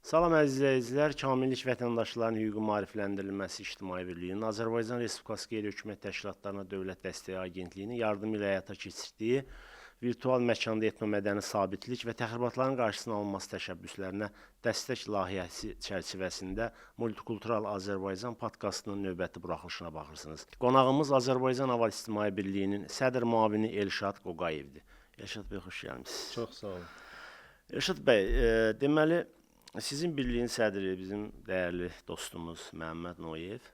Salam əziz izləyicilər, Kamillik Vətəndaşların Hüquqi Maarifləndirilməsi İctimai Birliyinin Azərbaycan Respublikası Qeyri-Hökumət Təşkilatlarına Dövlət Dəstəyi Agentliyinin yardım ilə həyata keçirdiyi virtual məkanda etmə mədəni sabitlik və təxribatların qarşısının alınması təşəbbüslərinə dəstək layihəsi çərçivəsində Multikultural Azərbaycan podkastının növbəti buraxılışına baxırsınız. Qonağımız Azərbaycan Avar İctimai Birliyinin sədr müavini Elşad Qoqayevdir. Elşad bəy, xoş gəlmisiniz. Çox sağ olun. Elşad bəy, deməli, sizin birliyin sədri, bizim dəyərli dostumuz Məhəmməd Noyev,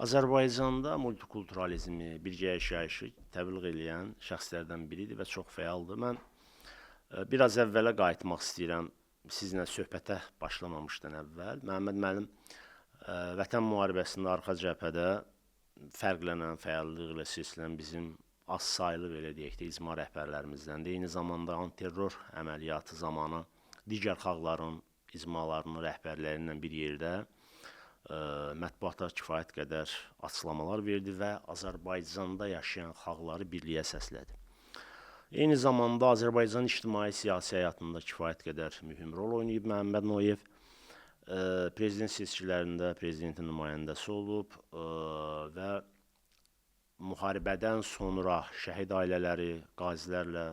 Azərbaycanda multikulturalizmi, birgə yaşayışı təbliğ edən şəxslərdən biridir və çox fəaldır. Mən biraz əvvələ qayıtmaq istəyirəm, sizinlə söhbətə başlamamışdan əvvəl. Məhəmməd müəllim Vətən müharibəsində arxa cəbhədə fərqlənən, fəallığı ilə silsilən bizim az saylı, belə deyək də, icma rəhbərlərimizdən də, eyni zamanda antiterror əməliyyatı zamanı digər xalqların icmalarının rəhbərlərindən bir yerdə mətbuata kifayət qədər açıqlamalar verdi və Azərbaycanda yaşayan xalqları birliyə səslədi. Eyni zamanda Azərbaycan ictimai-siyasi həyatında kifayət qədər mühüm rol oynayıb Məhəmməd Noyev. Prezident seçkilərində prezidentin nümayəndəsi olub və müharibədən sonra şəhid ailələri, qazilərlə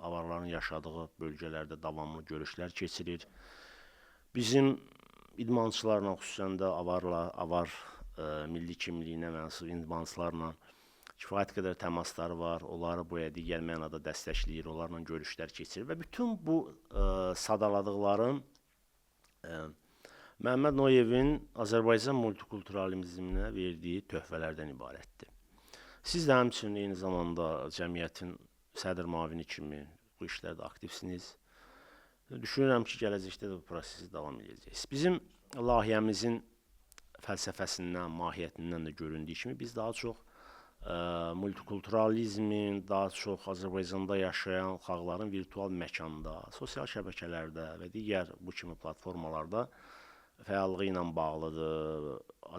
avarların yaşadığı bölgələrdə davamlı görüşlər keçirir. Bizim idmançılarla, xüsusən də avar milli kimliyinə mənsub idmançılarla kifayət qədər təmasları var. Onları bu digər mənada dəstəkləyir, onlarla görüşlər keçirir və bütün bu sadaladıqlarım Məhəmməd Noyevin Azərbaycan multikulturalizminə verdiyi töhfələrdən ibarətdir. Siz də həmçinin eyni zamanda cəmiyyətin sədr müavini kimi bu işlərdə aktivsiniz. Düşünürəm ki, gələcəkdə də bu prosesi davam edəcəksiniz. Bizim layihəmizin fəlsəfəsindən, mahiyyətindən də göründüyü kimi biz daha çox multikulturalizmin, daha çox Azərbaycanda yaşayan xalqların virtual məkanda, sosial şəbəkələrdə və digər bu kimi platformalarda fəallığı ilə bağlıdır.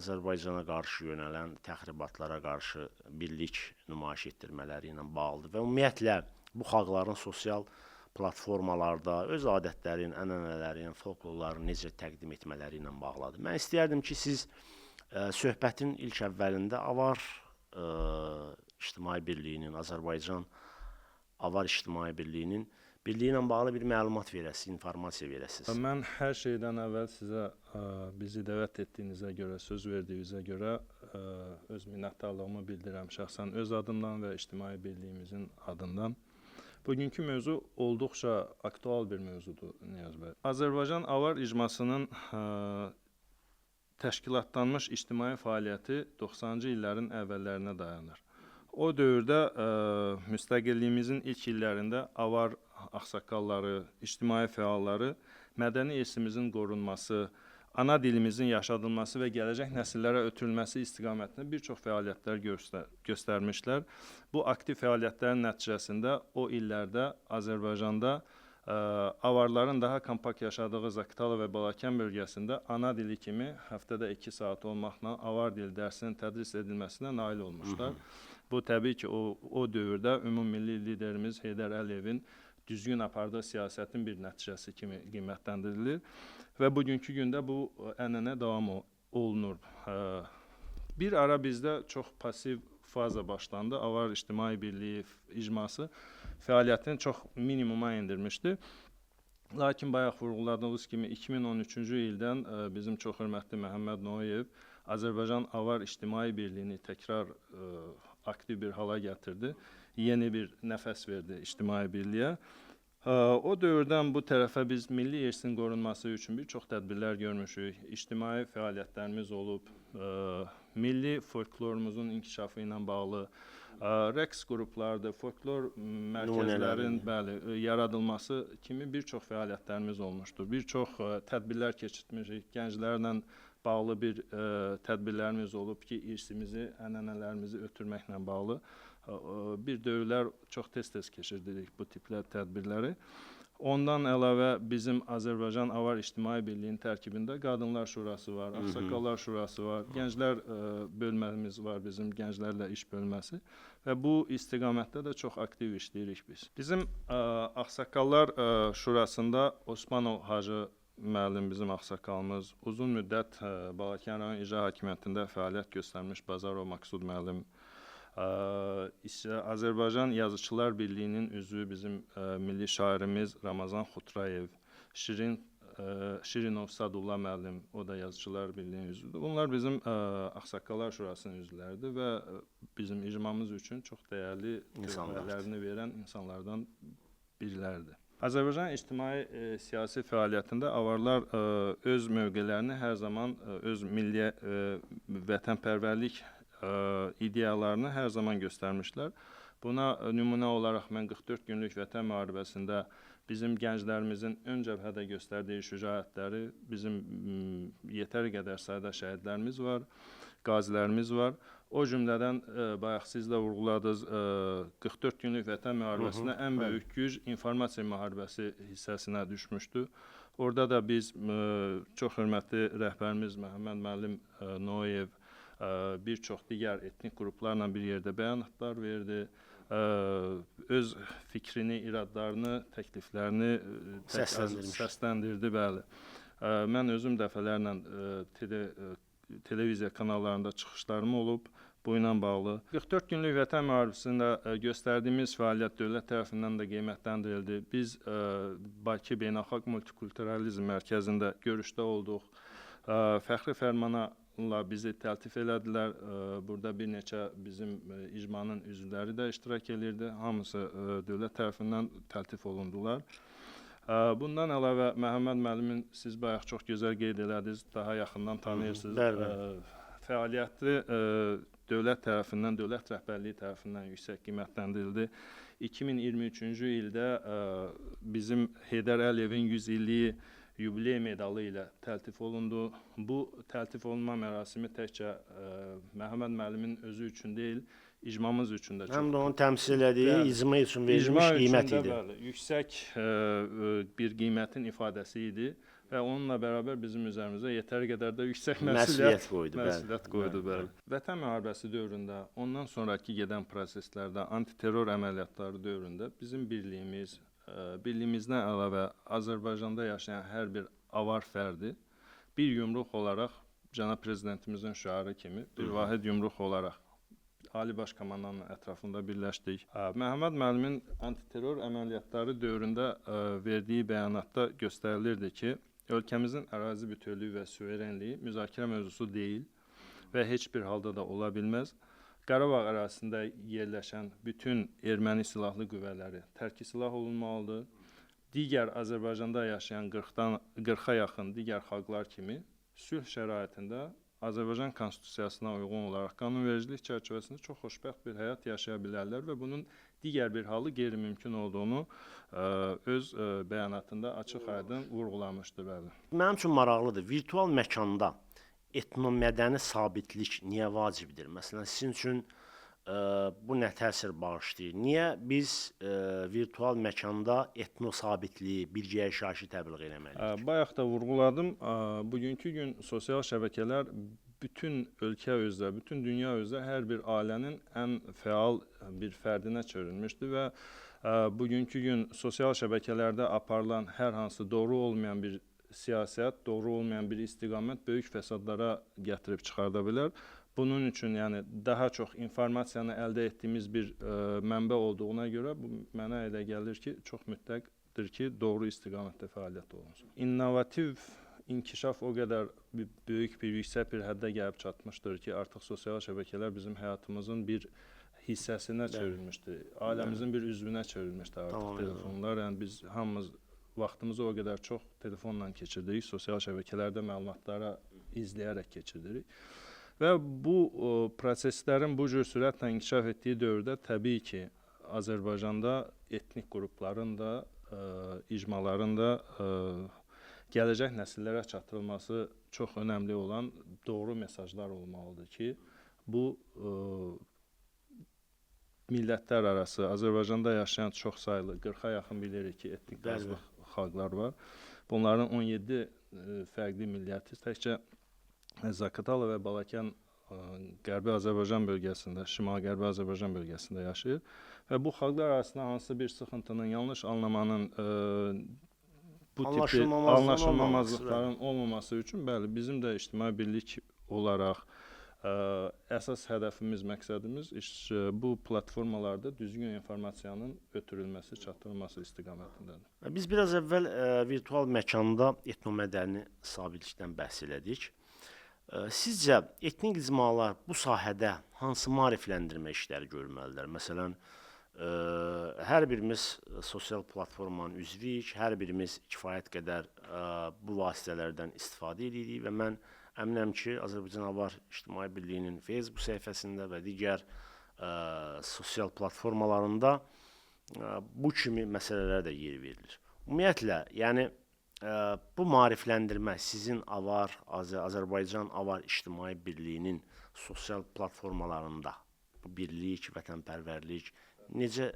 Azərbaycana qarşı yönələn təxribatlara qarşı birlik nümayiş etdirmələri ilə bağlıdır və ümumiyyətlə bu xalqların sosial platformalarda öz adətlərin, ənənələrin, folklorlarını necə təqdim etmələri ilə bağlıdır. Mən istəyərdim ki, siz söhbətin ilk əvvəlində Avar İctimai Birliyinin, Azərbaycan Avar İctimai Birliyinin birliyi ilə bağlı bir məlumat verəsiniz, informasiya verəsiniz. Mən hər şeydən əvvəl sizə bizi dəvət etdiyinizə görə, söz verdiyinizə görə öz minnətdarlığımı bildirirəm şəxsən öz adımdan və İctimai Birliyimizin adından. Bugünkü mövzu olduqca aktual bir mövzudur, Niyaz bəy. Azərbaycan Avar icmasının təşkilatlanmış ictimai fəaliyyəti 90-cı illərin əvvəllərinə dayanır. O dövrdə müstəqilliyimizin ilk illərində Avar ağsaqqalları, ictimai fəalları mədəni irsimizin qorunması, ana dilimizin yaşadılması və gələcək nəsillərə ötürülməsi istiqamətində bir çox fəaliyyətlər göstərmişlər. Bu aktiv fəaliyyətlərin nəticəsində o illərdə Azərbaycanda avarların daha kompakt yaşadığı Zaqatala və Balakən bölgəsində ana dili kimi həftədə 2 saat olmaqla avar dili dərsinin tədris edilməsinə nail olmuşlar. Bu təbii ki, o dövrdə ümummilli liderimiz Heydər Əliyevin düzgün apardığı siyasətin bir nəticəsi kimi qiymətləndirilir və bugünkü gündə bu ənənə davam olunur. Bir ara bizdə çox pasiv faza başlandı. Avar İctimai Birliyi icması fəaliyyətini çox minimuma indirmişdi. Lakin bayaq vurğuladığımız kimi 2013-cü ildən bizim çox hörmətli Məhəmməd Noyev Azərbaycan Avar İctimai Birliyini təkrar aktiv bir hala gətirdi. Yeni bir nəfəs verdi İctimai Birliyə. O dövrdən bu tərəfə biz milli irsin qorunması üçün bir çox tədbirlər görmüşük. İctimai fəaliyyətlərimiz olub, milli folklorumuzun inkişafı ilə bağlı rəqs qruplardır, folklor mərkəzlərin yaradılması kimi bir çox fəaliyyətlərimiz olmuşdur. Bir çox tədbirlər keçirtmişik, gənclərlə bağlı bir tədbirlərimiz olub ki, irsimizi, ənənələrimizi ötürməklə bağlı. Bir dövrlər çox tez-tez keçirdirik bu tiplər tədbirləri. Ondan əlavə bizim Azərbaycan Avar İctimai Birliyinin tərkibində Qadınlar Şurası var, Ağsaqqallar Şurası var, Gənclər bölməmiz var, bizim gənclərlə iş bölməsi və bu istiqamətdə də çox aktiv işləyirik biz. Bizim Ağsaqqallar Şurasında Osmanov Hacı müəllim bizim ağsaqqalımız, uzun müddət Balakən rayon icra hakimiyyətində fəaliyyət göstərmiş Bazarov Maqsud müəllim, Azərbaycan Yazıçılar Birliyinin üzvü bizim milli şairimiz Ramazan Xutrayev, Şirinov Sadullah müəllim, o da Yazıçılar Birliyinin üzvüdür. Bunlar bizim Ağsaqqallar Şurasının üzvləridir və bizim icmamız üçün çox dəyərli tövbələrini verən insanlardan biriləridir. Azərbaycan ictimai siyasi fəaliyyətində avarlar öz mövqelərini hər zaman öz milli vətənpərvərlik ideyalarını hər zaman göstərmişlər. Buna nümunə olaraq mən 44 günlük vətən müharibəsində bizim gənclərimizin ön cəbhədə göstərdiyi şücaətləri, bizim yetər qədər sayda şəhidlərimiz var, qazilərimiz var. O cümlədən bayaq siz də vurğuladınız, 44 günlük vətən müharibəsində ən böyük güc informasiya müharibəsi hissəsinə düşmüşdü. Orada da biz çox hörmətli rəhbərimiz Məhəmməd müəllim Noyev bir çox digər etnik qruplarla bir yerdə bəyanatlar verdi. Öz fikrini, iradlarını, təkliflərini səsləndirdi, bəli. Mən özüm dəfələrlə televiziya kanallarında çıxışlarım olub bu ilə bağlı. 44 günlük vətən müharibəsində göstərdiyimiz fəaliyyət dövlət tərəfindən də qiymətləndirildi. Biz Bakı Beynəlxalq Multikulturalizm Mərkəzində görüşdə olduq. Fəxri fərmanla bizi təltif elədilər. Burada bir neçə bizim icmanın üzvləri də iştirak edirdi. Hamısı dövlət tərəfindən təltif olundular. Bundan əlavə Məhəmməd müəllimin siz bayaq çox gözəl qeyd elədiniz, daha yaxından tanıyırsınız. Fəaliyyəti dövlət tərəfindən, dövlət rəhbərliyi tərəfindən yüksək qiymətləndirildi. 2023-cü ildə bizim Heydər Əliyevin 100 illiyi yubiley medalı ilə təltif olundu. Bu təltif olunma mərasimi təkcə Məhəmməd müəllimin özü üçün deyil, icmamız üçün də çox. Həm də onun təmsil elədiyi icma üçün verilmiş qiymət idi. Yüksək bir qiymətin ifadəsi idi və onunla bərabər bizim üzərimizə yetər qədər də yüksək məsuliyyət qoydu. Vətən müharibəsi dövründə, ondan sonraki gedən proseslərdə, antiterror əməliyyatları dövründə bizim birliyimizdən əlavə Azərbaycanda yaşayan hər bir avar fərdi bir yumruq olaraq, cənab prezidentimizin şüarı kimi bir vahid yumruq olaraq Ali Baş Komandanın ətrafında birləşdik. Məhəmməd müəllimin antiterror əməliyyatları dövründə verdiyi bəyanatda göstərilirdi ki, ölkəmizin ərazi bütövlüyü və suverenliyi müzakirə mövzusu deyil və heç bir halda da ola bilməz. Qarabağ ərazisində yerləşən bütün erməni silahlı qüvvələri tərki silah olunmalıdır. Digər Azərbaycanda yaşayan 40-a yaxın digər xalqlar kimi sülh şəraitində Azərbaycan Konstitusiyasına uyğun olaraq qanunvericilik çərçivəsində çox xoşbəxt bir həyat yaşaya bilərlər və bunun digər bir halı qeyri-mümkün olduğunu öz bəyanatında açıq-aydın vurğulamışdır. Mənim üçün maraqlıdır. Virtual məkanda etnomədəni sabitlik niyə vacibdir? Məsələn, sizin üçün bu nə təsir bağışlayır? Niyə biz virtual məkanda etnosabitliyi, birgə yaşayışı təbliğ eləməliyik? Bayaq da vurğuladım. Bugünkü gün sosial şəbəkələr bütün ölkə üzrə, bütün dünya üzrə hər bir ailənin ən fəal bir fərdinə çevrilmişdir və bugünkü gün sosial şəbəkələrdə aparılan hər hansı doğru olmayan bir siyasət, doğru olmayan bir istiqamət böyük fəsadlara gətirib çıxarda bilər. Bunun üçün daha çox informasiyanı əldə etdiyimiz bir mənbə olduğuna görə bu mənə elə gəlir ki, çox mütləqdir ki, doğru istiqamətdə fəaliyyət olunsun. İnnovativ inkişaf o qədər böyük bir, yüksək bir həddə gəlib çatmışdır ki, artıq sosial şəbəkələr bizim həyatımızın bir hissəsinə çevrilmişdir. Ailəmizin bir üzvünə çevrilmişdir artıq telefonlar. Yəni biz hamımız vaxtımızı o qədər çox telefonla keçirdirik, sosial şəbəkələrdə məlumatlara izləyərək keçirdirik. Və bu proseslərin bu cür sürətlə inkişaf etdiyi dövrdə təbii ki, Azərbaycanda etnik qrupların da, icmaların da gələcək nəsillərə çatdırılması çox önəmli olan doğru mesajlar olmalıdır ki, bu millətlər arası Azərbaycanda yaşayan çox saylı, 40-a yaxın bilirik ki, etnik xalqlar var. Bunların 17 fərqli milləti təkcə Zaqatala və Balakən Qərbi Azərbaycan bölgəsində, Şimal-Qərbi Azərbaycan bölgəsində yaşayır və bu xalqlar arasında hansısa bir sıxıntının, yanlış anlamanın, bu tipli Anlaşılmamazlığın anlaşılmamazlıqların olmaması üçün bəli, bizim də İctimai Birlik olaraq əsas hədəfimiz, məqsədimiz bu platformalarda düzgün informasiyanın ötürülməsi, çatdırılması istiqamətindədir. Biz biraz əvvəl virtual məkanda etnomədəni sabitlikdən bəhs elədik. Sizcə etnik icmalar bu sahədə hansı maarifləndirmə işləri görməlidirlər? Məsələn, hər birimiz sosial platformanın üzvüyük, hər birimiz kifayət qədər bu vasitələrdən istifadə edirik və mən əminəm ki, Azərbaycan Avar İctimai Birliyinin Facebook səhifəsində və digər sosial platformalarında bu kimi məsələlərə də yer verilir. Ümumiyyətlə, yəni bu maarifləndirmə sizin Avar, Azərbaycan Avar İctimai Birliyinin sosial platformalarında bu birlik, vətənpərvərlik necə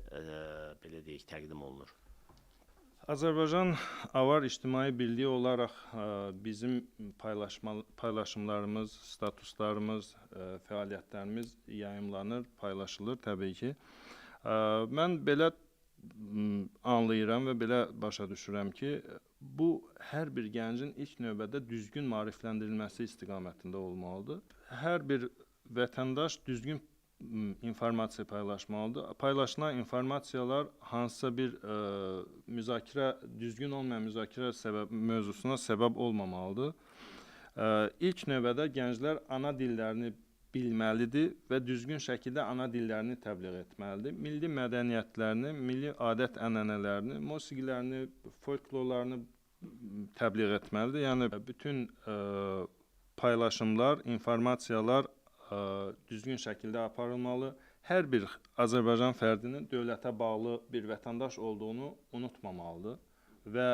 belə deyək təqdim olunur? Azərbaycan Avar İctimai Birliyi olaraq bizim paylaşımlarımız, statuslarımız, fəaliyyətlərimiz yayımlanır, paylaşılır təbii ki. Mən belə anlayıram və belə başa düşürəm ki, bu hər bir gəncin ilk növbədə düzgün maarifləndirilməsi istiqamətində olmalıdır. Hər bir vətəndaş düzgün informasiya paylaşmalıdır. Paylaşılan informasiyalar hansısa bir düzgün olmayan müzakirə mövzusuna səbəb olmamalıdır. İlk növbədə gənclər ana dillərini bilməlidir və düzgün şəkildə ana dillərini təbliğ etməlidir. Milli mədəniyyətlərini, milli adət-ənənələrini, musiqilərini, folklorlarını təbliğ etməlidir. Yəni bütün paylaşımlar, informasiyalar düzgün şəkildə aparılmalı. Hər bir Azərbaycan fərdinin dövlətə bağlı bir vətəndaş olduğunu unutmamalıdır və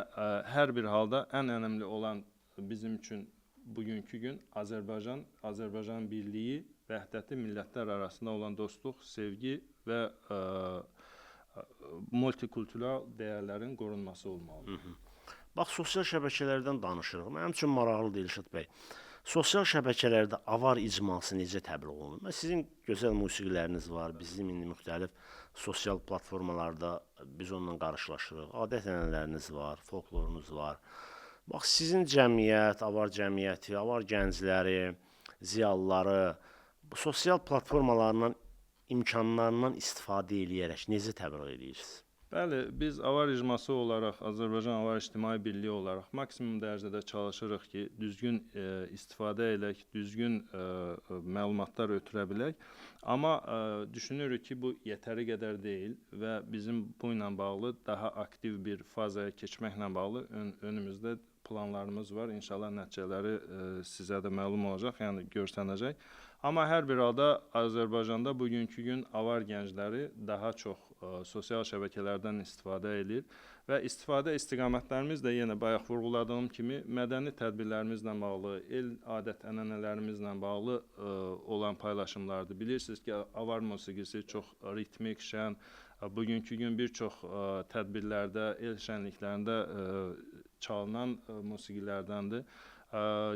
hər bir halda ən önəmli olan bizim üçün bugünkü gün Azərbaycan birliyi, vəhdəti, millətlər arasında olan dostluq, sevgi və multikultural dəyərlərin qorunması olmalıdır. Bax, sosial şəbəkələrdən danışırıq. Mənim üçün maraqlıdır Elşad bəy. Sosial şəbəkələrdə avar icması necə təbliğ olunur? Sizin gözəl musiqiləriniz var, bizim indi müxtəlif sosial platformalarda biz onunla qarşılaşırıq. Adət-ənənələriniz var, folklorunuz var. Bax, sizin cəmiyyət, avar cəmiyyəti, avar gəncləri, ziyalıları bu sosial platformalarından, imkanlarından istifadə edərək necə təbliğ edirsiniz? Bəli, biz Avar icması olaraq, Azərbaycan Avar İctimai Birliyi olaraq maksimum dərəcədə çalışırıq ki, düzgün istifadə edək, düzgün məlumatlar ötürə bilək. Amma düşünürük ki, bu yetəri qədər deyil və bizim bu ilə bağlı daha aktiv bir fazaya keçməklə bağlı önümüzdə planlarımız var. İnşallah nəticələri sizə də məlum olacaq, yəni görsənəcək. Amma hər bir halda Azərbaycanda bugünkü gün avar gəncləri daha çox sosial şəbəkələrdən istifadə edir və istifadə istiqamətlərimiz də yenə bayaq vurğuladığım kimi mədəni tədbirlərimizlə bağlı, el adət-ənənələrimizlə bağlı olan paylaşımlardır. Bilirsiniz ki, avar musiqisi çox ritmik, şən, bugünkü gün bir çox tədbirlərdə, el şənliklərində çalınan musiqilərdəndir.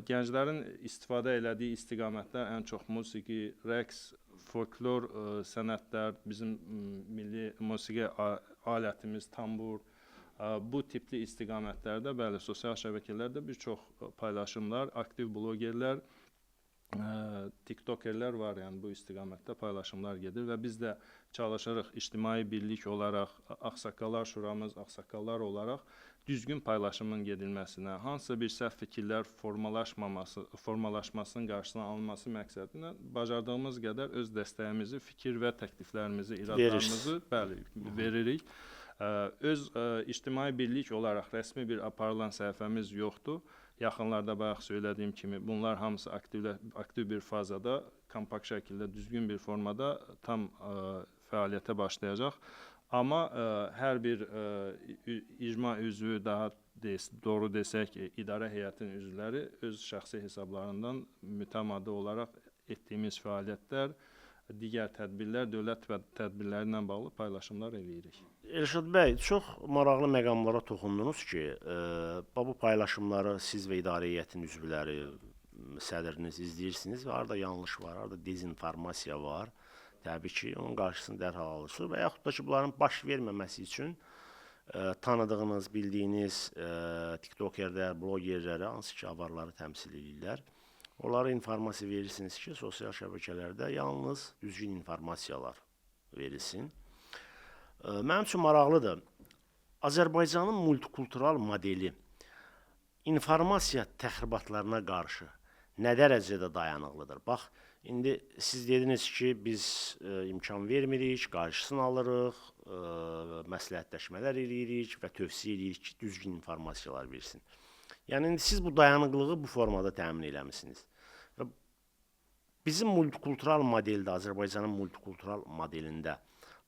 Gənclərin istifadə elədiyi istiqamətlər ən çox musiqi, rəqs, folklor sənətlər, bizim milli musiqi alətimiz, tambur, bu tipli istiqamətlərdə, bəli, sosial şəbəkələrdə bir çox paylaşımlar, aktiv blogerlər, tiktokerlər var, yəni bu istiqamətdə paylaşımlar gedir və biz də çalışırıq İctimai Birlik olaraq, Ağsaqqallar Şuramız, ağsaqqallar olaraq düzgün paylaşımın gedilməsinə, hansısa bir səhv fikirlər formalaşmasının qarşısına alınması məqsədinə bacardığımız qədər öz dəstəyimizi, fikir və təkliflərimizi, iradlarımızı veririk. Öz İctimai Birlik olaraq rəsmi bir aparılan səhifəmiz yoxdur. Yaxınlarda bayaq söylədiyim kimi bunlar hamısı aktiv bir fazada, kompakt şəkildə, düzgün bir formada tam fəaliyyətə başlayacaq. Amma hər bir icma üzvü, daha doğru desək, idarə heyətinin üzvləri öz şəxsi hesablarından mütəmadi olaraq etdiyimiz fəaliyyətlər, digər tədbirlər, dövlət tədbirləri ilə bağlı paylaşımlar eləyirik. Elşad bəy, çox maraqlı məqamlara toxundunuz ki, bu paylaşımları siz və idarə heyətinin üzvləri, sədriniz izləyirsiniz və harada yanlış var, harada dezinformasiya var. Təbii ki, onun qarşısını dərhal alırsınız və yaxud da ki, bunların baş verməməsi üçün tanıdığınız, bildiyiniz TikTokerlər, blogerləri, hansı ki, avarları təmsil edirlər. Onlara informasiya verirsiniz ki, sosial şəbəkələrdə yalnız düzgün informasiyalar verilsin. Mənim üçün maraqlıdır. Azərbaycanın multikultural modeli informasiya təxribatlarına qarşı nə dərəcədə dayanıqlıdır? Bax, indi siz dediniz ki, biz imkan vermirik, qarşısını alırıq, məsləhətləşmələr edirik və tövsiyə edirik ki, düzgün informasiyalar versin. Yəni, indi siz bu dayanıqlığı bu formada təmin eləmişsiniz. Və bizim multikultural modeldə, Azərbaycanın multikultural modelində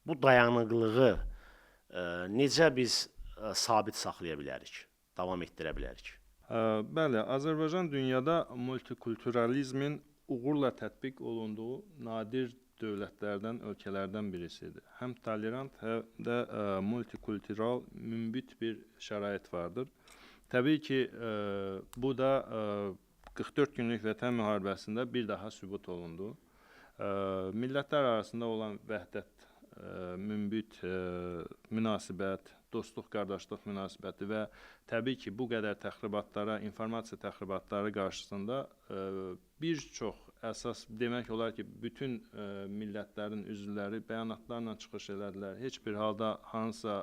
bu dayanıqlığı necə biz sabit saxlaya bilərik, davam etdirə bilərik? Bəli, Azərbaycan dünyada multikulturalizmin uğurla tətbiq olunduğu nadir dövlətlərdən, ölkələrdən birisidir. Həm tolerant, həm də multikultural, mümbit bir şərait vardır. Təbii ki, bu da 44 günlük Vətən müharibəsində bir daha sübut olundu. Millətlər arasında olan vəhdət, mümbit münasibət, dostluq, qardaşlıq münasibəti və təbii ki, bu qədər təxribatlara, informasiya təxribatları qarşısında bir çox əsas demək olar ki, bütün millətlərin üzvləri bəyanatlarla çıxış elədilər. Heç bir halda hansısa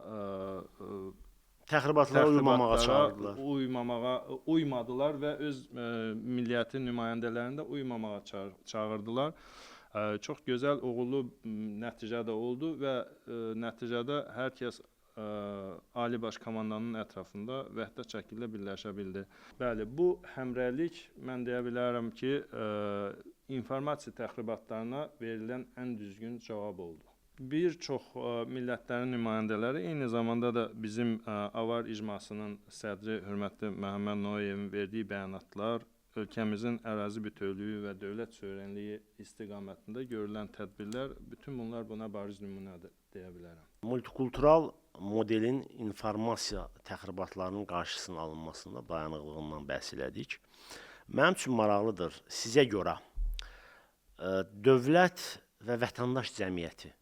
təxribatlara uymadılar və öz milləti nümayəndələrini də uymamağa çağırdılar. Çox gözəl, uğurlu nəticə də oldu və nəticədə hər kəs Ali Baş Komandanın ətrafında vəhdət şəkildə birləşə bildi. Bəli, bu həmrəylik mən deyə bilərəm ki, informasiya təxribatlarına verilən ən düzgün cavab oldu. Bir çox millətlərin nümayəndələri eyni zamanda da bizim Avar icmasının sədri hörmətli Məhəmməd Noyevin verdiyi bəyanatlar, ölkəmizin ərazi bütövlüyü və dövlət suverenliyi istiqamətində görülən tədbirlər, bütün bunlar buna bariz nümunədir deyə bilərəm. Multikultural modelin informasiya təxribatlarının qarşısının alınmasında dayanıqlığından bəhs elədik. Mənim üçün maraqlıdır, sizə görə dövlət və vətəndaş cəmiyyəti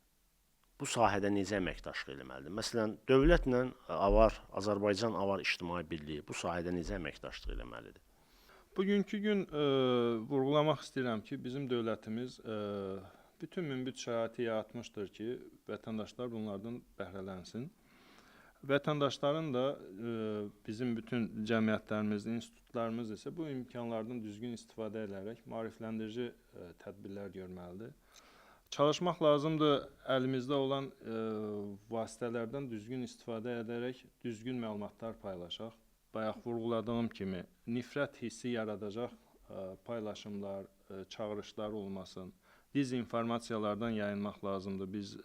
bu sahədə necə əməkdaşlıq eləməlidir? Məsələn, dövlətlə Azərbaycan Avar İctimai Birliyi bu sahədə necə əməkdaşlıq eləməlidir? Bugünkü gün vurğulamaq istəyirəm ki, bizim dövlətimiz bütün mümbit şəraiti yaratmışdır ki, vətəndaşlar bunlardan bəhrələnsin. Vətəndaşların da bizim bütün cəmiyyətlərimiz, institutlarımız isə bu imkanlardan düzgün istifadə edərək maarifləndirici tədbirlər görməlidir. Çalışmaq lazımdır, əlimizdə olan vasitələrdən düzgün istifadə edərək düzgün məlumatlar paylaşaq. Bayaq vurğuladığım kimi, nifrət hissi yaradacaq paylaşımlar, çağırışlar olmasın. Dezinformasiyalardan yayınmaq lazımdır. Biz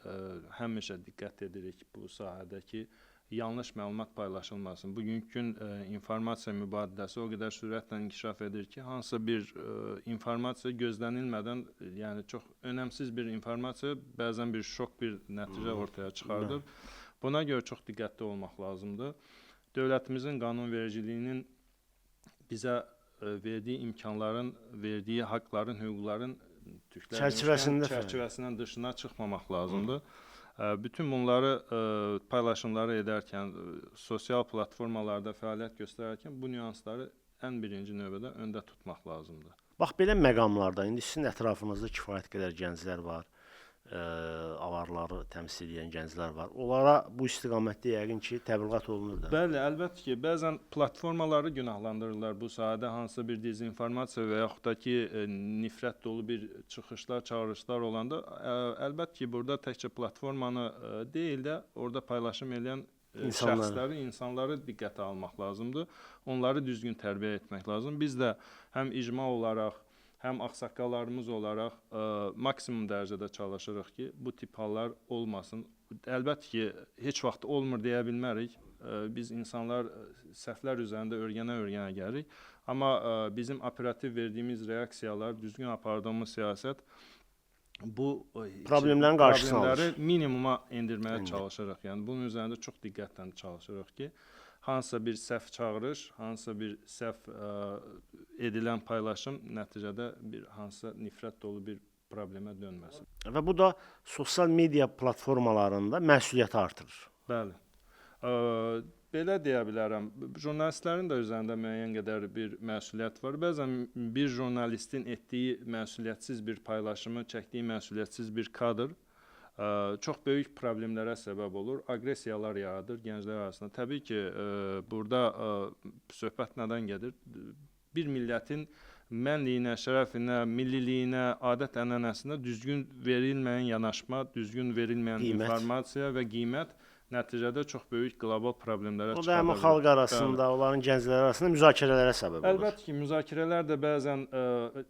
həmişə diqqət edirik bu sahədəki yanlış məlumat paylaşılmasın. Bugünkü gün informasiya mübadiləsi o qədər sürətlə inkişaf edir ki, hansısa bir informasiya gözlənilmədən, yəni çox önəmsiz bir informasiya bəzən bir şok bir nəticə ortaya çıxardır. Buna görə çox diqqətli olmaq lazımdır. Dövlətimizin qanunvericiliyinin bizə verdiyi imkanların, verdiyi haqların, hüquqların çərçivəsindən dışına çıxmamaq lazımdır. Bütün bunları paylaşımları edərkən, sosial platformalarda fəaliyyət göstərərkən bu nüansları ən birinci növbədə öndə tutmaq lazımdır. Bax, belə məqamlarda indi sizin ətrafınızda kifayət qədər gənclər var, avarları təmsil edən gənclər var. Onlara bu istiqamətdə yəqin ki, təbliğat olunur da. Bəli, əlbəttə ki, bəzən platformaları günahlandırırlar bu sahədə hansısa bir dezinformasiya və yaxud da ki, nifrət dolu bir çıxışlar, çağırışlar olanda, əlbəttə ki, burada təkcə platformanı deyil də, orada paylaşım edən şəxsləri, insanları diqqətə almaq lazımdır. Onları düzgün tərbiyə etmək lazım. Biz də həm icma olaraq, həm ağsaqqallarımız olaraq maksimum dərəcədə çalışırıq ki, bu tip hallar olmasın. Əlbəttə ki, heç vaxt olmur deyə bilmərik. Biz insanlar səhvlər üzərində öyrənə-öyrənə gəlirik. Amma bizim operativ verdiyimiz reaksiyalar, düzgün apardığımız siyasət bu problemləri minimuma endirməyə çalışırıq. Yəni, bunun üzərində çox diqqətlə çalışırıq ki, hansısa bir səhv çağırış, hansısa bir səhv edilən paylaşım nəticədə bir hansısa nifrət dolu bir problemə dönməsin. Və bu da sosial media platformalarında məsuliyyəti artırır. Bəli. Belə deyə bilərəm, jurnalistlərin də üzərində müəyyən qədər bir məsuliyyət var. Bəzən bir jurnalistin etdiyi məsuliyyətsiz bir paylaşımı, çəkdiyi məsuliyyətsiz bir kadr çox böyük problemlərə səbəb olur, aqressiyalar yaradır gənclər arasında. Təbii ki, burada söhbət nədən gedir? Bir millətin mənliyinə, şərəfinə, milliliyinə, adət-ənənəsinə düzgün verilməyən yanaşma, düzgün verilməyən informasiya və qiymət nəticədə çox böyük qlobal problemlərə çıxarır. O da həm xalq arasında, onların gənclər arasında müzakirələrə səbəb olur. Əlbəttə ki, müzakirələr də bəzən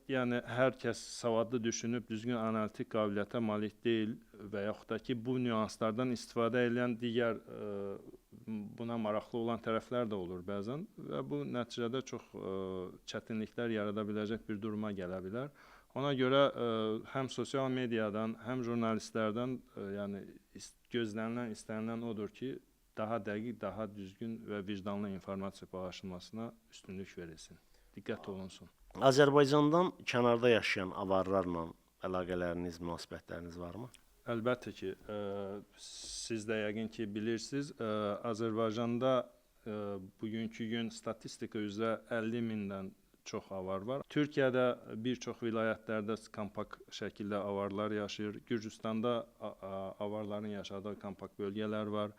yəni hər kəs savadlı düşünüb düzgün analitik qabiliyyətə malik deyil və yaxud da ki, bu nüanslardan istifadə edən digər buna maraqlı olan tərəflər də olur bəzən və bu nəticədə çox çətinliklər yarada biləcək bir duruma gələ bilər. Ona görə həm sosial mediadan, həm jurnalistlərdən yəni gözlənilən, istənilən odur ki, daha dəqiq, daha düzgün və vicdanlı informasiya paylaşılmasına üstünlük verilsin. Diqqət olunsun. Azərbaycandan kənarda yaşayan avarlarla əlaqələriniz, münasibətləriniz varmı? Əlbəttə ki, siz də yəqin ki bilirsiniz, Azərbaycanda bugünkü gün statistika üzrə 50 mindən çox avar var. Türkiyədə bir çox vilayətlərdə kompakt şəkildə avarlar yaşayır. Gürcüstanda avarların yaşadığı kompakt bölgələr var.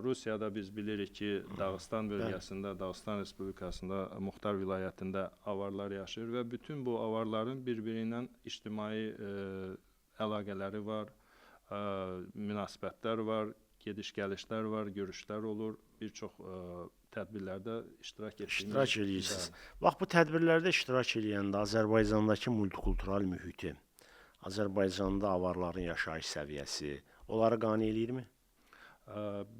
Rusiyada biz bilirik ki, Dağıstan bölgəsində, Dağıstan Respublikasında, Muxtar vilayətində avarlar yaşayır və bütün bu avarların bir-biri ilə ictimai əlaqələri var, münasibətlər var, gediş-gəlişlər var, görüşlər olur, bir çox tədbirlərdə iştirak edirsiniz. Bax, bu tədbirlərdə iştirak edəndə Azərbaycandakı multikultural mühiti, Azərbaycanda avarların yaşayış səviyyəsi onları qane eləyirmi?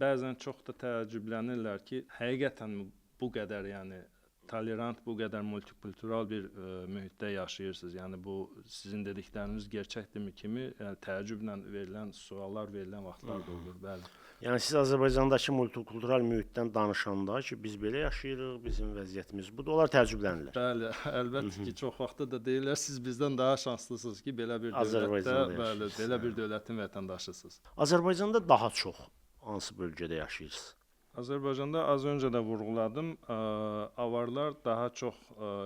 Bəzən çox da təəccüblənirlər ki, həqiqətən bu qədər, yəni tolerant, bu qədər multikultural bir mühitdə yaşayırsınız. Yəni bu sizin dedikləriniz gerçəkdirmi kimi təəccüblə verilən suallar verilən vaxtlar da olur, bəli. Yəni siz Azərbaycandakı multikultural mühitdən danışanda ki, biz belə yaşayırıq, bizim vəziyyətimiz budur, onlar təəccüblənirlər. Bəli, əlbəttə ki, çox vaxtda da deyirlər, siz bizdən daha şanslısınız ki, belə bir dövlətdə, bəli, belə bir dövlətin vətəndaşısınız. Azərbaycanda daha çox hansı bölgədə yaşayırsınız? Azərbaycanda az öncə də vurğuladım, avarlar daha çox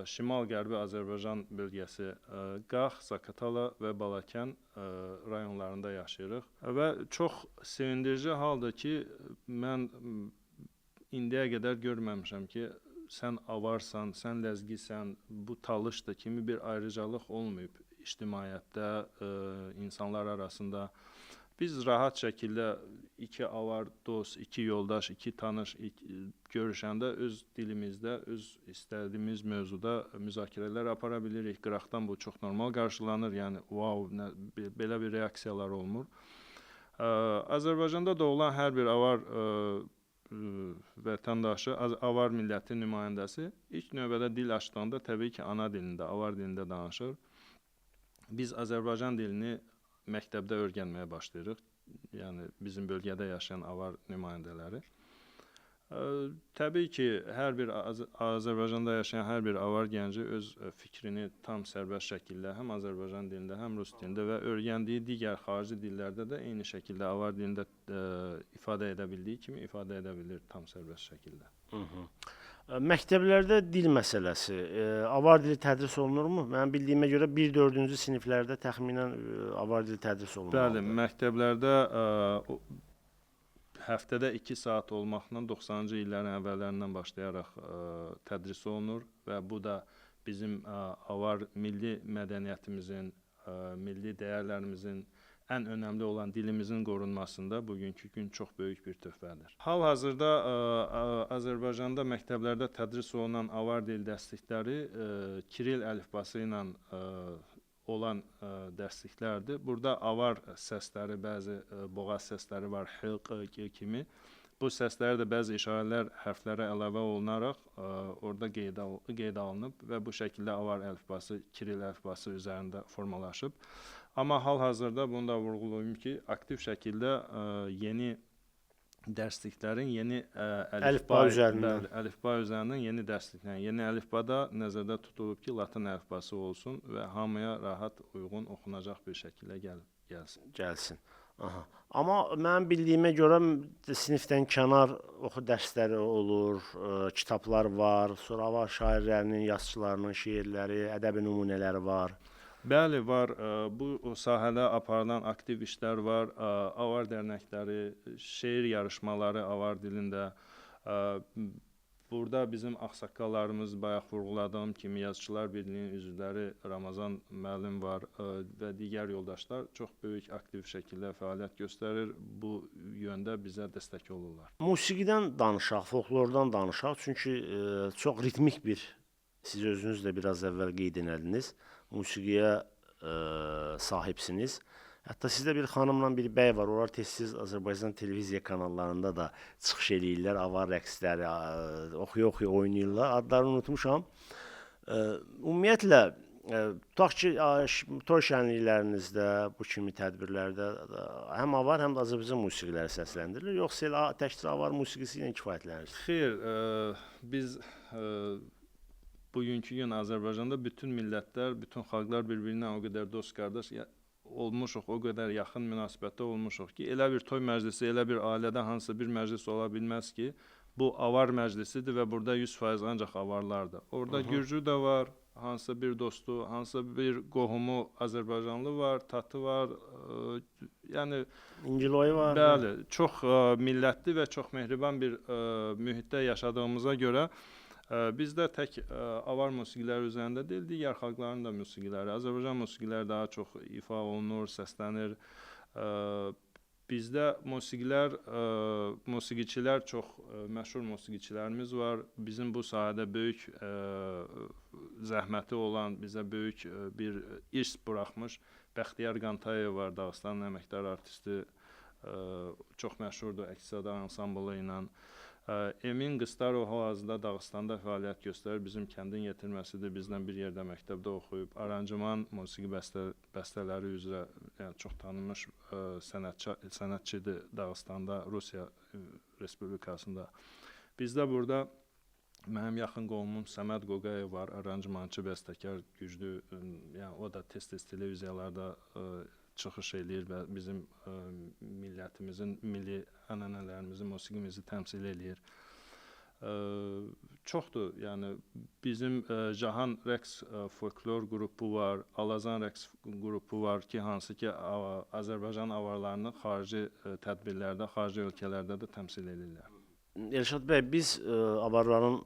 şimal-qərbi Azərbaycan bölgəsi, Qax, Zaqatala və Balakən rayonlarında yaşayırıq və çox sevindirici haldır ki, mən indiyə qədər görməmişəm ki, sən avarsan, sən ləzgisən, bu talışdır kimi bir ayrıcalıq olmayıb ictimaiyyətdə, insanlar arasında. Biz rahat şəkildə iki avar dost, iki yoldaş, iki tanış görüşəndə öz dilimizdə, öz istədiyimiz mövzuda müzakirələr apara bilirik. Qıraqdan bu çox normal qarşılanır, yəni wow, belə bir reaksiyalar olmur. Azərbaycanda doğulan hər bir avar vətəndaşı, avar milləti nümayəndəsi ilk növbədə dil açdıqda təbii ki, ana dilində, avar dilində danışır. Biz Azərbaycan dilini məktəbdə öyrənməyə başlayırıq. Yəni bizim bölgədə yaşayan avar nümayəndələri. Təbii ki, hər bir Azərbaycanda yaşayan hər bir avar gənci öz fikrini tam sərbəst şəkildə həm Azərbaycan dilində, həm rus dilində və öyrəndiyi digər xarici dillərdə də eyni şəkildə avar dilində ifadə edə bildiyi kimi ifadə edə bilir tam sərbəst şəkildə. Məktəblərdə dil məsələsi, avar dili tədris olunurmu? Mənim bildiyimə görə 1-4-cü siniflərdə təxminən avar dili tədris olunur. Bəli, məktəblərdə həftədə 2 saat olmaqla 90-cı illərin əvvəllərindən başlayaraq tədris olunur və bu da bizim avar milli mədəniyyətimizin, milli dəyərlərimizin ən önəmli olan dilimizin qorunmasında bugünkü gün çox böyük bir töhfədir. Hal-hazırda Azərbaycanda məktəblərdə tədris olunan avar dil dərslikləri Kiril əlifbası ilə olan dərsliklərdir. Burada avar səsləri, bəzi boğaz səsləri var, x kimi. Bu səsləri də bəzi işarələr hərflərə əlavə olunaraq orada qeydə alınıb və bu şəkildə avar əlifbası, Kiril əlifbası üzərində formalaşıb. Amma hal-hazırda bunu da vurğulayım ki, aktiv şəkildə yeni dərsliklərin, yeni əlifba üzərindən yeni dərsliklərin, yeni əlifbada nəzərdə tutulub ki, latin əlifbası olsun və hamıya rahat, uyğun oxunacaq bir şəkildə gəlsin. Aha. Amma mənim bildiyimə görə sinifdən kənar oxu dərsləri olur, kitablar var, sonra var şairlərinin, yazıçılarının şeirləri, ədəbi nümunələri var. Bəli, var. Bu sahədə aparılan aktiv işlər var. Avar dərnəkləri, şeir yarışmaları avar dilində. Burada bizim ağsaqqallarımız, bayaq vurğuladığım kimi Yazıçılar Birliyinin üzvləri Ramazan müəllim var və digər yoldaşlar çox böyük aktiv şəkildə fəaliyyət göstərir. Bu yöndə bizə dəstək olurlar. Musiqidən danışaq, folklordan danışaq. Çünki çox ritmik bir, siz özünüz də biraz əvvəl qeyd ediniz, musiqiyə sahibsiniz. Hətta sizdə bir xanımla bir bəy var. Onlar tez-tez Azərbaycan televiziya kanallarında da çıxış eləyirlər, avar rəqsləri oxuya-oxuya oynayırlar. Adlarını unutmuşam. Ümumiyyətlə, tutaq ki, toy şənliklərinizdə, bu kimi tədbirlərdə həm avar, həm də Azərbaycan musiqiləri səsləndirilir. Yoxsa elə təkcə avar musiqisi ilə kifayətlənirsiniz? Xeyr, biz bugünkü gün Azərbaycanda bütün millətlər, bütün xalqlar bir-birinə o qədər dost, qardaş olmuşuq, o qədər yaxın münasibətdə olmuşuq ki, elə bir toy məclisi, elə bir ailədə hansısa bir məclis ola bilməz ki, bu avar məclisidir və burada 100% ancaq avarlardır. Orada gürcü də var, hansısa bir dostu, hansısa bir qohumu Azərbaycanlı var, tatı var, yəni İngiloy var. Bəli, çox millətli və çox mehriban bir mühitdə yaşadığımıza görə bizdə tək avar musiqiləri üzərində deyil, digər xalqların da musiqiləri, Azərbaycan musiqiləri daha çox ifa olunur, səslənir. Bizdə musiqiçilər çox məşhur musiqiçilərimiz var. Bizim bu sahədə böyük zəhməti olan, bizə böyük bir irs buraxmış Bəxtiyar Qantayev var, Dağıstanın əməkdar artisti, çox məşhurdur əks-səda ansamblı ilə. Emin Qıstarov hal-hazırda Dağıstanda fəaliyyət göstərir. Bizim kəndin yetirməsidir. Bizdən bir yerdə məktəbdə oxuyub. Aranjman, musiqi bəstələri üzrə yəni çox tanınmış sənətçidir Dağıstanda, Rusiya Respublikasında. Bizdə burada mənim yaxın qohumum Səməd Qoqayev var, aranjmançı, bəstəkar, güclü. Yəni o da tez-tez televiziyalarda çıxış eləyir və bizim millətimizin, milli ənənələrimizi, musiqimizi təmsil eləyir. Çoxdur, yəni bizim Cahan rəqs folklor qrupu var, Alazan rəqs qrupu var ki, hansı ki Azərbaycan avarlarını xarici tədbirlərdə, xarici ölkələrdə də təmsil edirlər. Elşad bəy, biz avarların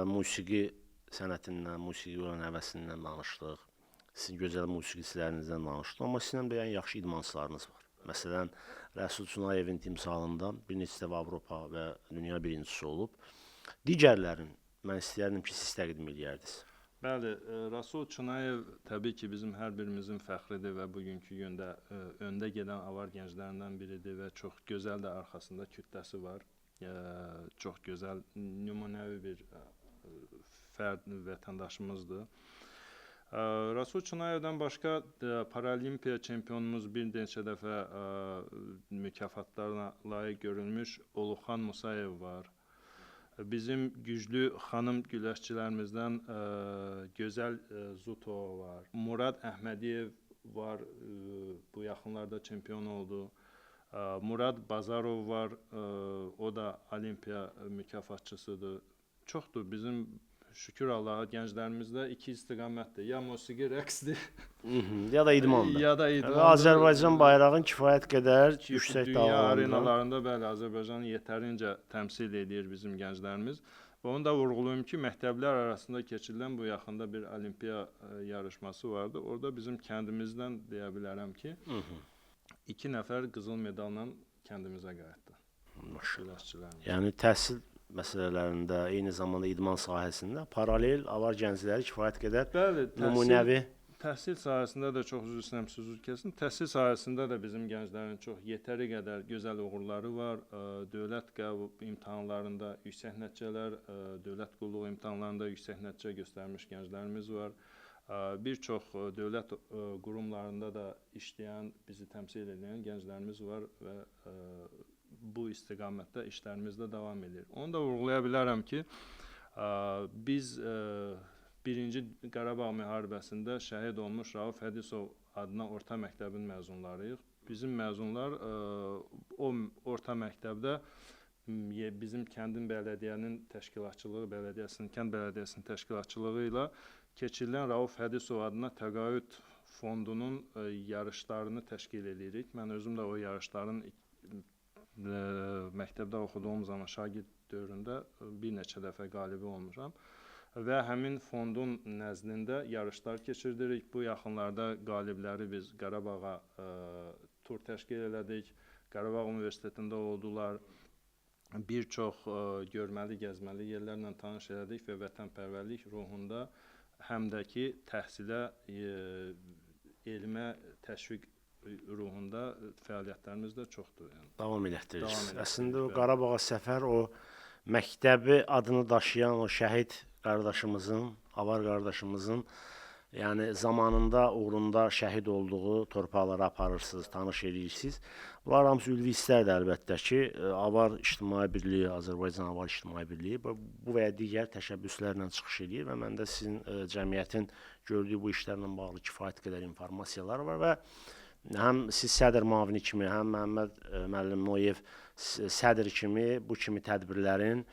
musiqi sənətindən, musiqi olan həvəsindən danışdıq. Sizin gözəl musiqiçilərinizdən danışdıq, amma sizin də yəni yaxşı idmançılarınız var. Məsələn, Rəsul Cunayevin timsalında bir neçə dəfə Avropa və dünya birincisi olub. Digərlərin, mən istəyərdim ki, siz təqdim edərdiniz. Bəli, Rəsul Cunayev təbii ki, bizim hər birimizin fəxridir və bugünkü gündə öndə gedən avar gənclərindən biridir və çox gözəl də arxasında kütləsi var. Çox gözəl, nümunəvi bir fərd, vətəndaşımızdır. Rəsul Çunayevdən başqa Paralimpiya çempionumuz bir neçə dəfə mükafatlarına layiq görülmüş Uluxan Musayev var. Bizim güclü xanım güləşçilərimizdən Gözəl Zutova var. Murad Əhmədiyev var, bu yaxınlarda çempion oldu. Murad Bazarov var, o da olimpiya mükafatçısıdır. Çoxdur bizim şükür Allaha gənclərimizdə iki istiqamətdir. Ya musiqi, rəqsdir, ya da idmandır. Ya da idmandır. Azərbaycan bayrağın kifayət qədər yüksək dünya arenalarında bəli Azərbaycanı yetərincə təmsil edir bizim gənclərimiz. Və onu da vurğulayım ki, məktəblər arasında keçirilən bu yaxında bir olimpiya yarışması vardı. Orada bizim kəndimizdən deyə bilərəm ki, 2 nəfər qızıl medalla kəndimizə qayıtdı. Maşallah. Yəni təhsil məsələlərində, eyni zamanda idman sahəsində paralel avar gəncləri kifayət qədər nümunəvi. Təhsil sahəsində də çox üzr istəyirəm, sözü kəsin. Təhsil sahəsində də bizim gənclərin çox yetəri qədər gözəl uğurları var. Dövlət qəbul imtahanlarında yüksək nəticələr, dövlət qulluğu imtahanlarında yüksək nəticə göstərmiş gənclərimiz var. Bir çox dövlət qurumlarında da işləyən, bizi təmsil edən gənclərimiz var və bu istiqamətdə işlərimiz də davam edir. Onu da vurğulaya bilərəm ki, biz 1-ci Qarabağ müharibəsində şəhid olmuş Rauf Hədisov adına orta məktəbin məzunlarıyıq. bizim məzunlar o orta məktəbdə bizim kəndin bələdiyyənin təşkilatçılığı, kənd bələdiyyəsinin təşkilatçılığı ilə keçirilən Rauf Hədisov adına təqaüd fondunun yarışlarını təşkil edirik. Mən özüm də o yarışların məktəbdə oxuduğum zaman şagird dövründə bir neçə dəfə qalibi olmuşam. Və həmin fondun nəzdində yarışlar keçirdirik. Bu yaxınlarda qalibləri biz Qarabağa tur təşkil elədik. Qarabağ Universitetində oldular. Bir çox görməli, gəzməli yerlərlə tanış elədik və vətənpərvərlik ruhunda həm də ki, təhsilə, elmə təşviq ruhunda fəaliyyətlərimiz də çoxdur. Yəni. Davam elətdirirsiniz. Davam Əslində o elətdiririk, Qarabağa səfər o məktəbi adını daşıyan o şəhid qardaşımızın, Avar qardaşımızın yəni zamanında uğrunda şəhid olduğu torpaqlara aparırsınız, tanış edirsiniz. Bunlar hamısı ülvi hisslərdir əlbəttə ki, Avar İctimai Birliyi, Azərbaycan Avar İctimai Birliyi bu və ya digər təşəbbüslərlə çıxış edir və məndə sizin cəmiyyətin gördüyü bu işlərlə bağlı kifayət qədər informasiyalar var və həm siz sədr müavini kimi, həm Məhəmməd müəllim Noyev sədr kimi bu kimi tədbirlərin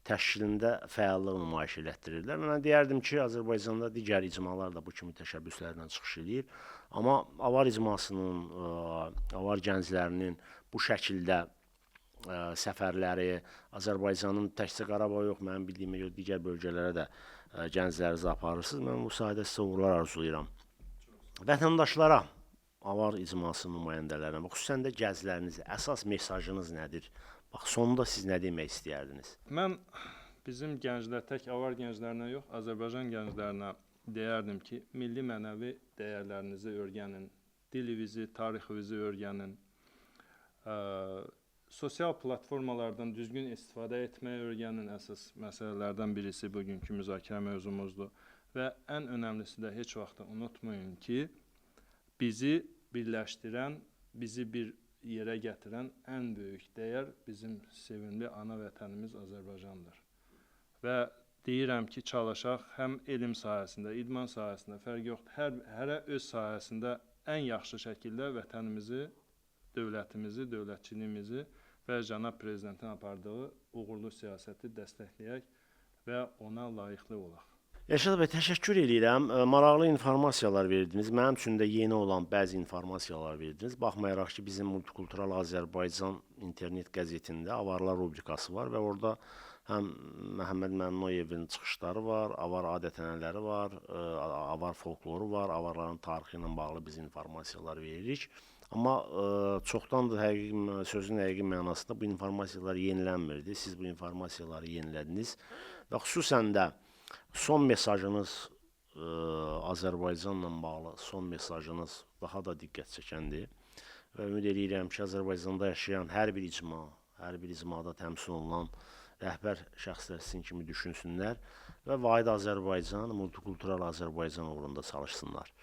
təşkilində fəallıq nümayiş elətdirirlər. Mən deyərdim ki, Azərbaycanda digər icmalar da bu kimi təşəbbüslərlə çıxış edir. Amma Avar icmasının, Avar gənclərinin bu şəkildə səfərləri, Azərbaycanın təkcə Qarabağ yox, mənim bildiyimə görə digər bölgələrə də gənclərinizi aparırsınız. Mən bu sayədə sizə uğurlar arzulayıram. Vətəndaşlara, Avar icmasının nümayəndələrinə, xüsusən də gənclərinizə əsas mesajınız nədir? Bax, sonunda siz nə demək istəyərdiniz? Mən bizim gənclər, tək Avar gənclərinə yox, Azərbaycan gənclərinə deyərdim ki, milli mənəvi dəyərlərinizi öyrənin, dilinizi, tarixinizi öyrənin, sosial platformalardan düzgün istifadə etməyi öyrənin, əsas məsələlərdən birisi bugünkü müzakirə mövzumuzdur. Və ən önəmlisi də heç vaxt unutmayın ki, bizi birləşdirən, bizi bir yerə gətirən ən böyük dəyər bizim sevimli ana vətənimiz Azərbaycandır. Və deyirəm ki, çalışaq həm elm sahəsində, idman sahəsində, fərq yoxdur, hərə öz sahəsində ən yaxşı şəkildə vətənimizi, dövlətimizi, dövlətçiliyimizi və cənab prezidentin apardığı uğurlu siyasəti dəstəkləyək və ona layiqli olaq. Rəşad bəy, təşəkkür edirəm. Maraqlı informasiyalar verdiniz. Mənim üçün də yeni olan bəzi informasiyalar verdiniz. Baxmayaraq ki, bizim Multikultural Azərbaycan internet qəzetində Avarlar rubrikası var və orada həm Məhəmməd Məmnoyevin çıxışları var, Avar adət-ənənələri var, Avar folkloru var, Avarların tarixi ilə bağlı biz informasiyalar veririk. Amma çoxdandır sözün həqiqi mənasında bu informasiyalar yenilənmirdi. Siz bu informasiyaları yenilədiniz və xüsusən də son mesajınız Azərbaycanla bağlı son mesajınız daha da diqqət çəkəndir və ümid edirəm ki, Azərbaycanda yaşayan hər bir icmada təmsil olunan rəhbər şəxslər sizin kimi düşünsünlər və vahid Azərbaycan, multikultural Azərbaycan uğrunda çalışsınlar.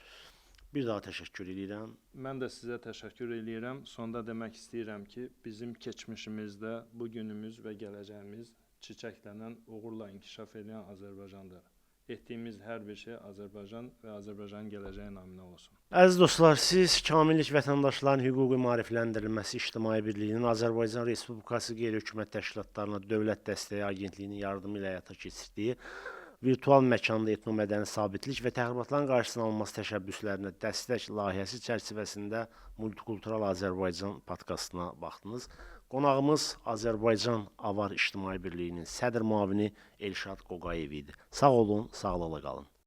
Bir daha təşəkkür edirəm. Mən də sizə təşəkkür edirəm. Sonda demək istəyirəm ki, bizim keçmişimizdə bu günümüz və gələcəyimiz çiçəklənən, uğurla inkişaf edən Azərbaycandır. Etdiyimiz hər bir şey Azərbaycan və Azərbaycanın gələcəyi naminə olsun. Əziz dostlar, siz kamillik vətəndaşların hüquqi maarifləndirilməsi İctimai Birliyinin Azərbaycan Respublikası qeyri-hökumət təşkilatlarına Dövlət Dəstəyi Agentliyinin yardımı ilə həyata keçirdiyi virtual məkanda etnomədəni sabitlik və təxribatların qarşısının alınması təşəbbüslərinə dəstək layihəsi çərçivəsində Multikultural Azərbaycan podkastına baxdınız. Qonağımız Azərbaycan Avar İctimai Birliyinin sədr müavini Elşad Qoqayev idi. Sağ olun, sağlıqla qalın.